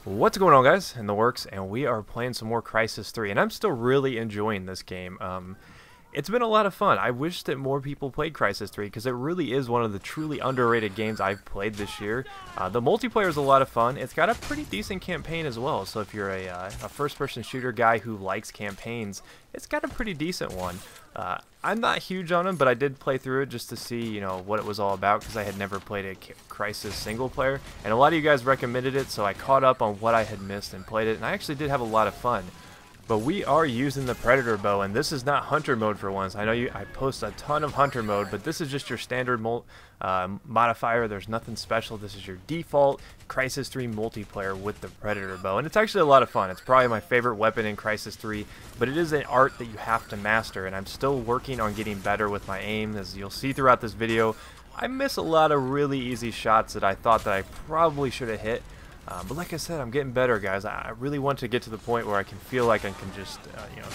What's going on, guys? InTheWorks, and we are playing some more Crysis 3, and I'm still really enjoying this game. It's been a lot of fun. I wish that more people played Crysis 3 because it really is one of the truly underrated games I've played this year. The multiplayer is a lot of fun. It's got a pretty decent campaign as well, so if you're a first-person shooter guy who likes campaigns, it's got a pretty decent one. I'm not huge on them, but I did play through it just to see, what it was all about because I had never played a Crysis single player, and a lot of you guys recommended it, so I caught up on what I had missed and played it, and I actually did have a lot of fun. But we are using the Predator bow, and this is not Hunter mode for once. I know I post a ton of Hunter mode, but this is just your standard modifier. There's nothing special. This is your default Crysis 3 multiplayer with the Predator bow, and it's actually a lot of fun. It's probably my favorite weapon in Crysis 3, but it is an art that you have to master, and I'm still working on getting better with my aim. As you'll see throughout this video, I miss a lot of really easy shots that I thought that I probably should have hit. But like I said, I'm getting better, guys. I really want to get to the point where I can feel like I can just,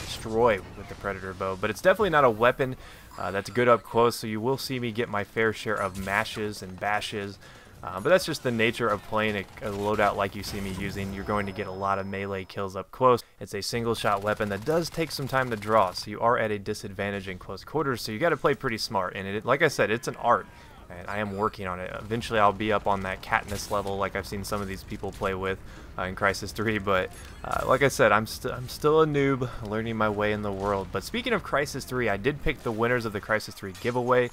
destroy with the Predator bow. But it's definitely not a weapon that's good up close, so you will see me get my fair share of mashes and bashes. But that's just the nature of playing a loadout like you see me using. You're going to get a lot of melee kills up close. It's a single-shot weapon that does take some time to draw, so you are at a disadvantage in close quarters, so you got to play pretty smart. And like I said, it's an art. And I am working on it. Eventually I'll be up on that Katniss level like I've seen some of these people play with in Crysis 3, but like I said, I'm still a noob learning my way in the world. But speaking of Crysis 3, I did pick the winners of the Crysis 3 giveaway.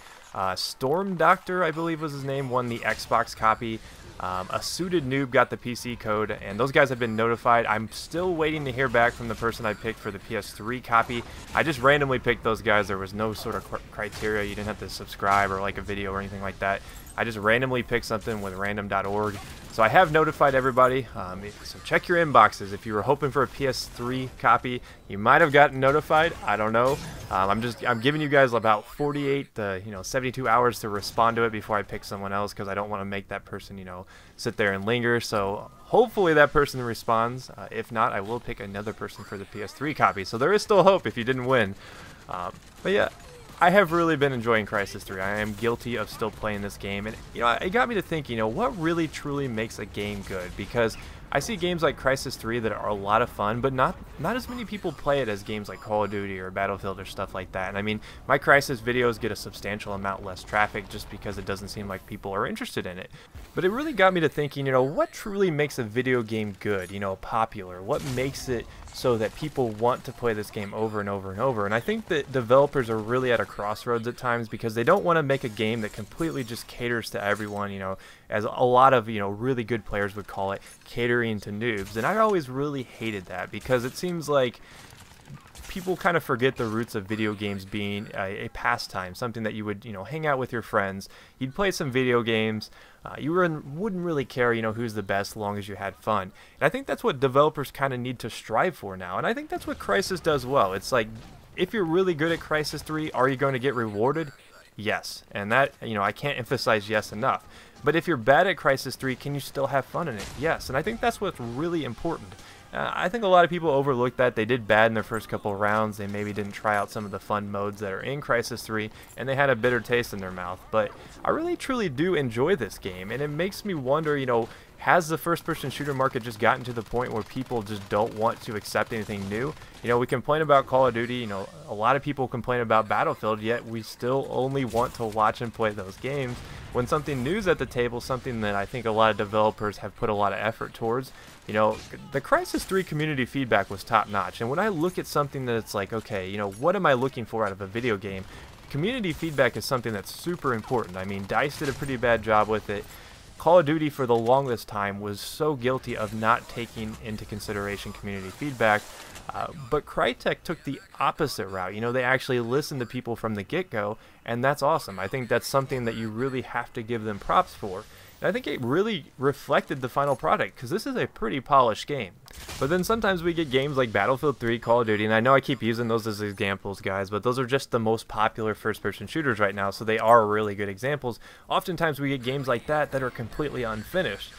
Storm Doctor, I believe was his name, won the Xbox copy. A Suited Noob got the PC code, and those guys have been notified. I'm still waiting to hear back from the person I picked for the PS3 copy. I just randomly picked those guys. There was no sort of criteria. You didn't have to subscribe or like a video or anything like that. I just randomly picked something with random.org. So I have notified everybody, so check your inboxes. If you were hoping for a PS3 copy, you might have gotten notified. I don't know. I'm giving you guys about 48 to 72 hours to respond to it before I pick someone else, because I don't want to make that person sit there and linger. So hopefully that person responds. If not, I will pick another person for the PS3 copy. So there is still hope if you didn't win. But yeah, I have really been enjoying Crysis 3. I am guilty of still playing this game, and it got me to think, what really truly makes a game good? Because I see games like Crysis 3 that are a lot of fun, but not as many people play it as games like Call of Duty or Battlefield or stuff like that. And I mean, my Crysis videos get a substantial amount less traffic just because it doesn't seem like people are interested in it. But it really got me to thinking, what truly makes a video game good, popular? What makes it so that people want to play this game over and over and over? And I think that developers are really at a crossroads at times, because they don't want to make a game that completely just caters to everyone, as a lot of really good players would call it, catering to noobs. And I always really hated that, because it seems like people kind of forget the roots of video games being a pastime, something that you would hang out with your friends. You'd play some video games. You wouldn't really care who's the best, as long as you had fun. And I think that's what developers kind of need to strive for now, and I think that's what Crysis does well. It's like, if you're really good at Crysis 3, are you going to get rewarded? Yes, and that I can't emphasize yes enough. But if you're bad at Crysis 3, can you still have fun in it? Yes, and I think that's what's really important. I think a lot of people overlook that. They did bad in their first couple of rounds. They maybe didn't try out some of the fun modes that are in Crysis 3, and they had a bitter taste in their mouth. But I really truly do enjoy this game, and it makes me wonder, has the first-person shooter market just gotten to the point where people just don't want to accept anything new? We complain about Call of Duty, a lot of people complain about Battlefield, yet we still only want to watch and play those games. When something new's at the table, something that I think a lot of developers have put a lot of effort towards, the Crysis 3 community feedback was top-notch. And when I look at something that it's like, okay, what am I looking for out of a video game? Community feedback is something that's super important. I mean, DICE did a pretty bad job with it. Call of Duty for the longest time was so guilty of not taking into consideration community feedback, but Crytek took the opposite route. They actually listened to people from the get-go, and that's awesome. I think that's something that you really have to give them props for. And I think it really reflected the final product, because this is a pretty polished game. But then sometimes we get games like Battlefield 3, Call of Duty, and I know I keep using those as examples, guys, but those are just the most popular first-person shooters right now, so they are really good examples. Oftentimes we get games like that that are completely unfinished.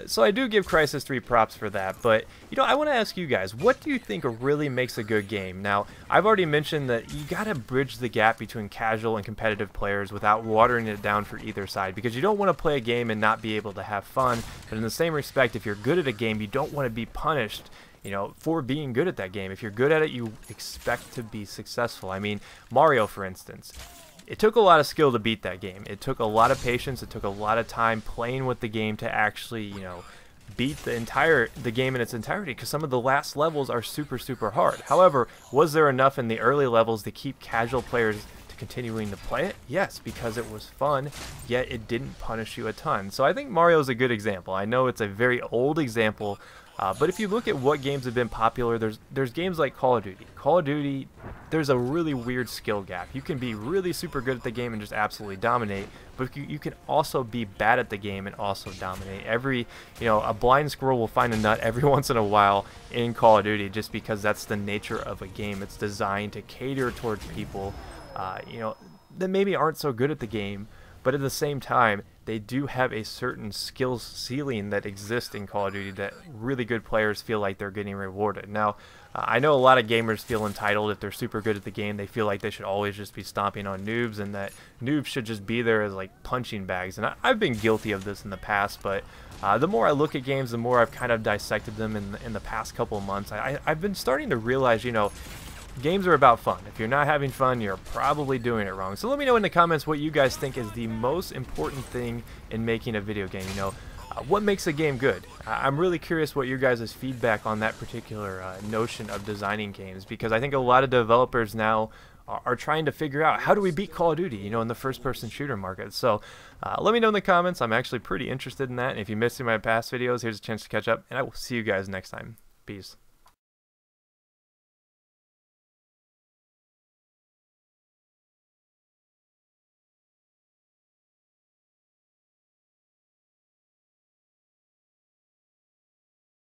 So I do give Crysis 3 props for that, but I want to ask you guys, what do you think really makes a good game? Now, I've already mentioned that you got to bridge the gap between casual and competitive players without watering it down for either side, because you don't want to play a game and not be able to have fun, but in the same respect, if you're good at a game, you don't want to be punished for being good at that game. If you're good at it, you expect to be successful. I mean, Mario, for instance. It took a lot of skill to beat that game. It took a lot of patience. It took a lot of time playing with the game to actually, beat the game in its entirety, because some of the last levels are super, super hard. However, was there enough in the early levels to keep casual players to continuing to play it? Yes, because it was fun, yet it didn't punish you a ton. So I think Mario is a good example. I know it's a very old example, but if you look at what games have been popular, there's games like Call of Duty. Call of Duty, there's a really weird skill gap. You can be really super good at the game and just absolutely dominate, but you can also be bad at the game and also dominate. A blind squirrel will find a nut every once in a while in Call of Duty, just because that's the nature of a game. It's designed to cater towards people, that maybe aren't so good at the game, but at the same time, they do have a certain skill ceiling that exists in Call of Duty that really good players feel like they're getting rewarded. Now, I know a lot of gamers feel entitled. If they're super good at the game, they feel like they should always just be stomping on noobs, and that noobs should just be there as like punching bags. And I've been guilty of this in the past, but the more I look at games, the more I've kind of dissected them in the past couple of months. I've been starting to realize, games are about fun. If you're not having fun, you're probably doing it wrong. So let me know in the comments what you guys think is the most important thing in making a video game. What makes a game good? I'm really curious what your guys' feedback on that particular notion of designing games, because I think a lot of developers now are trying to figure out, how do we beat Call of Duty, in the first-person shooter market. So let me know in the comments. I'm actually pretty interested in that. And if you missed any of my past videos, here's a chance to catch up, and I will see you guys next time. Peace.